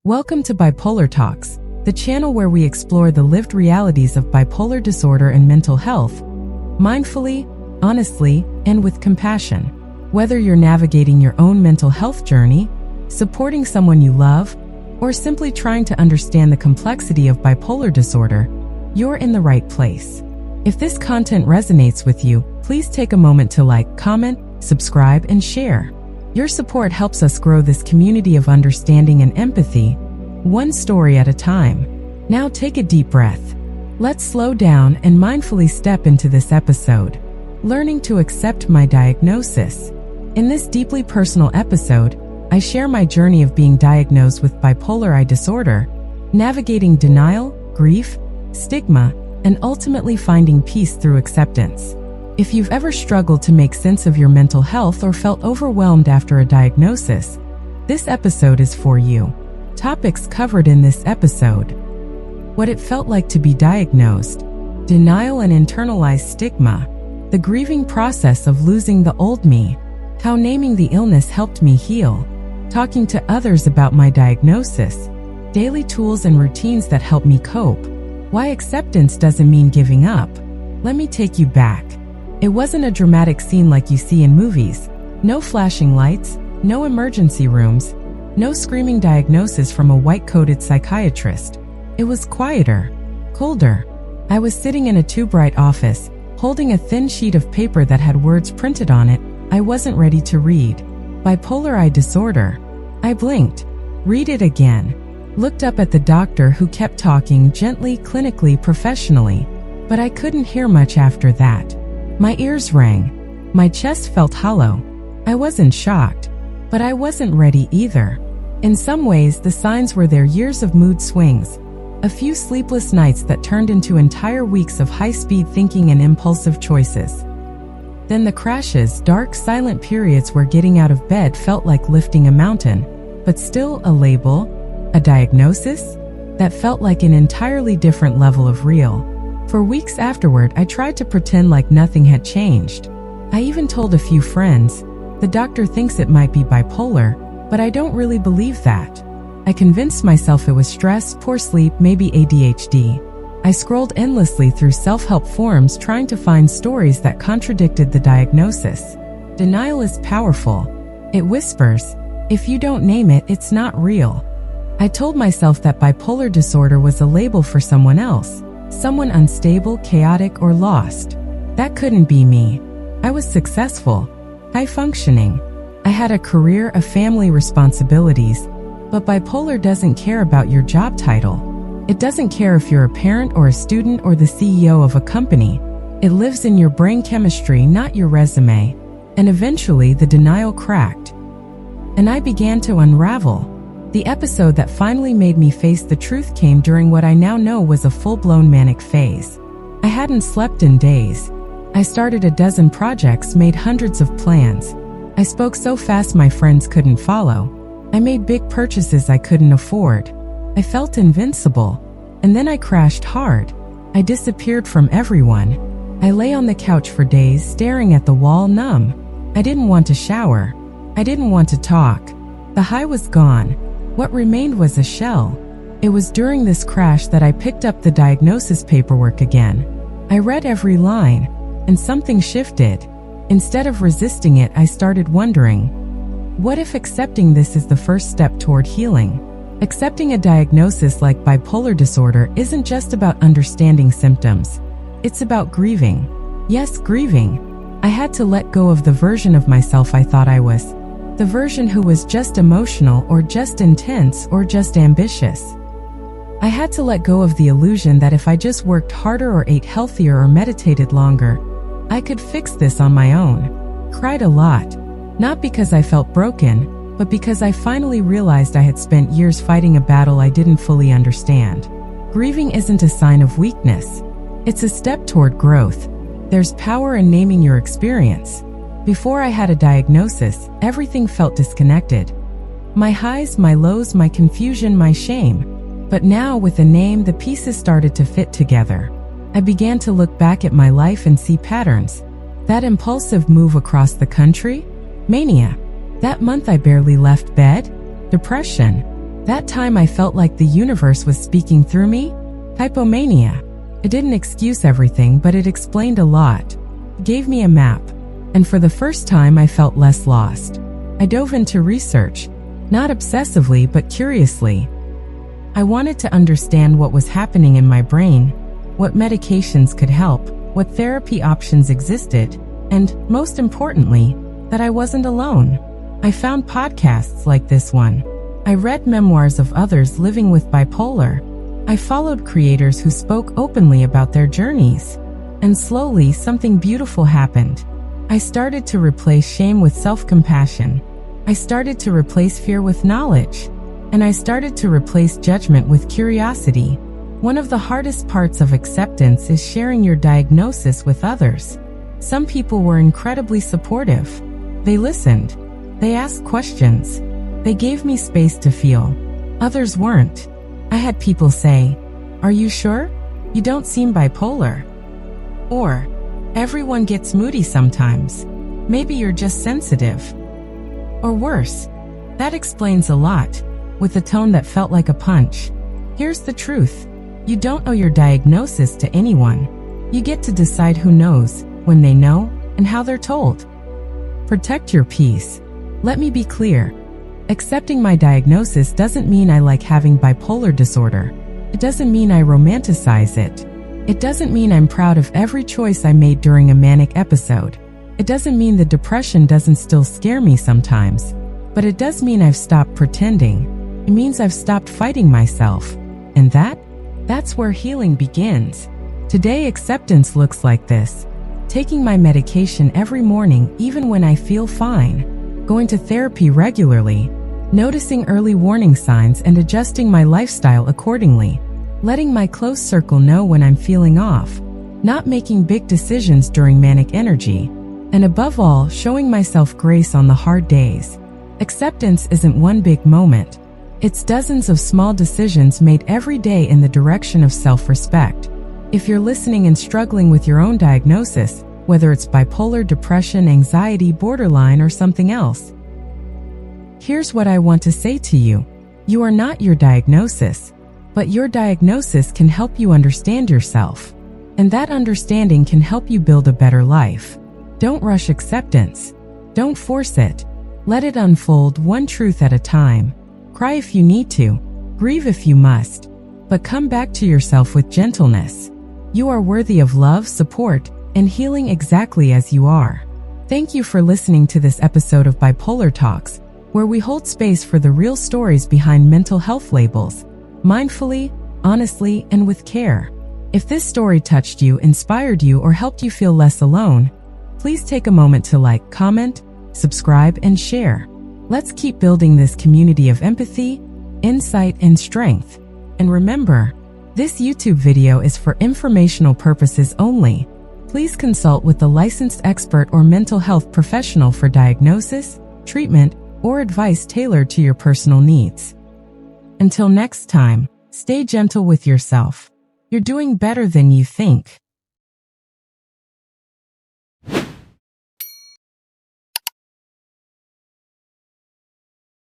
Welcome to Bipolar Talks, the channel where we explore the lived realities of bipolar disorder and mental health, mindfully, honestly, and with compassion. Whether you're navigating your own mental health journey, supporting someone you love, or simply trying to understand the complexity of bipolar disorder, you're in the right place. If this content resonates with you, please take a moment to like, comment, subscribe, and share. Your support helps us grow this community of understanding and empathy, one story at a time. Now take a deep breath. Let's slow down and mindfully step into this episode. Learning to accept my diagnosis. In this deeply personal episode, I share my journey of being diagnosed with bipolar I disorder, navigating denial, grief, stigma, and ultimately finding peace through acceptance. If you've ever struggled to make sense of your mental health or felt overwhelmed after a diagnosis, this episode is for you. Topics covered in this episode: what it felt like to be diagnosed, denial and internalized stigma, the grieving process of losing the old me, how naming the illness helped me heal, talking to others about my diagnosis, daily tools and routines that help me cope, why acceptance doesn't mean giving up. Let me take you back. It wasn't a dramatic scene like you see in movies. No flashing lights, no emergency rooms, no screaming diagnosis from a white-coated psychiatrist. It was quieter, colder. I was sitting in a too-bright office, holding a thin sheet of paper that had words printed on it I wasn't ready to read. Bipolar I disorder. I blinked. Read it again. Looked up at the doctor who kept talking gently, clinically, professionally. But I couldn't hear much after that. My ears rang. My chest felt hollow. I wasn't shocked, but I wasn't ready either. In some ways, the signs were there: years of mood swings, a few sleepless nights that turned into entire weeks of high-speed thinking and impulsive choices. Then the crashes, dark, silent periods where getting out of bed felt like lifting a mountain, but still a label, a diagnosis, that felt like an entirely different level of real. For weeks afterward, I tried to pretend like nothing had changed. I even told a few friends, the doctor thinks it might be bipolar, but I don't really believe that. I convinced myself it was stress, poor sleep, maybe ADHD. I scrolled endlessly through self-help forums trying to find stories that contradicted the diagnosis. Denial is powerful. It whispers, if you don't name it, it's not real. I told myself that bipolar disorder was a label for someone else. Someone unstable, chaotic, or lost. That couldn't be me. I was successful, high-functioning. I had a career, a family, responsibilities. But bipolar doesn't care about your job title. It doesn't care if you're a parent or a student or the CEO of a company. It lives in your brain chemistry, not your resume. And eventually, the denial cracked. And I began to unravel. The episode that finally made me face the truth came during what I now know was a full-blown manic phase. I hadn't slept in days. I started a dozen projects, made hundreds of plans. I spoke so fast my friends couldn't follow. I made big purchases I couldn't afford. I felt invincible. And then I crashed hard. I disappeared from everyone. I lay on the couch for days, staring at the wall, numb. I didn't want to shower. I didn't want to talk. The high was gone. What remained was a shell. It was during this crash that I picked up the diagnosis paperwork again. I read every line, and something shifted. Instead of resisting it, I started wondering, what if accepting this is the first step toward healing? Accepting a diagnosis like bipolar disorder isn't just about understanding symptoms. It's about grieving. Yes, grieving. I had to let go of the version of myself I thought I was. The version who was just emotional or just intense or just ambitious. I had to let go of the illusion that if I just worked harder or ate healthier or meditated longer, I could fix this on my own. Cried a lot. Not because I felt broken, but because I finally realized I had spent years fighting a battle I didn't fully understand. Grieving isn't a sign of weakness. It's a step toward growth. There's power in naming your experience. Before I had a diagnosis, everything felt disconnected. My highs, my lows, my confusion, my shame. But now, with a name, the pieces started to fit together. I began to look back at my life and see patterns. That impulsive move across the country? Mania. That month I barely left bed? Depression. That time I felt like the universe was speaking through me. Hypomania. It didn't excuse everything, but it explained a lot. It gave me a map. And for the first time, I felt less lost. I dove into research, not obsessively, but curiously. I wanted to understand what was happening in my brain, what medications could help, what therapy options existed, and, most importantly, that I wasn't alone. I found podcasts like this one. I read memoirs of others living with bipolar. I followed creators who spoke openly about their journeys. And slowly, something beautiful happened. I started to replace shame with self-compassion. I started to replace fear with knowledge. And I started to replace judgment with curiosity. One of the hardest parts of acceptance is sharing your diagnosis with others. Some people were incredibly supportive. They listened. They asked questions. They gave me space to feel. Others weren't. I had people say, "Are you sure? You don't seem bipolar." Or, "Everyone gets moody sometimes. Maybe you're just sensitive." Or worse, "That explains a lot," with a tone that felt like a punch. Here's the truth. You don't owe your diagnosis to anyone. You get to decide who knows, when they know, and how they're told. Protect your peace. Let me be clear. Accepting my diagnosis doesn't mean I like having bipolar disorder. It doesn't mean I romanticize it. It doesn't mean I'm proud of every choice I made during a manic episode. It doesn't mean the depression doesn't still scare me sometimes. But it does mean I've stopped pretending. It means I've stopped fighting myself. And that's where healing begins. Today, acceptance looks like this. Taking my medication every morning, even when I feel fine. Going to therapy regularly. Noticing early warning signs and adjusting my lifestyle accordingly. Letting my close circle know when I'm feeling off. Not making big decisions during manic energy. And above all, showing myself grace on the hard days. Acceptance isn't one big moment. It's dozens of small decisions made every day in the direction of self-respect. If you're listening and struggling with your own diagnosis, whether it's bipolar, depression, anxiety, borderline, or something else, here's what I want to say to you. You are not your diagnosis, but your diagnosis can help you understand yourself. And that understanding can help you build a better life. Don't rush acceptance. Don't force it. Let it unfold one truth at a time. Cry if you need to. Grieve if you must. But come back to yourself with gentleness. You are worthy of love, support, and healing exactly as you are. Thank you for listening to this episode of Bipolar Talks, where we hold space for the real stories behind mental health labels, mindfully, honestly, and with care. If this story touched you, inspired you, or helped you feel less alone, please take a moment to like, comment, subscribe, and share. Let's keep building this community of empathy, insight, and strength. And remember, this YouTube video is for informational purposes only. Please consult with a licensed expert or mental health professional for diagnosis, treatment, or advice tailored to your personal needs. Until next time, stay gentle with yourself. You're doing better than you think.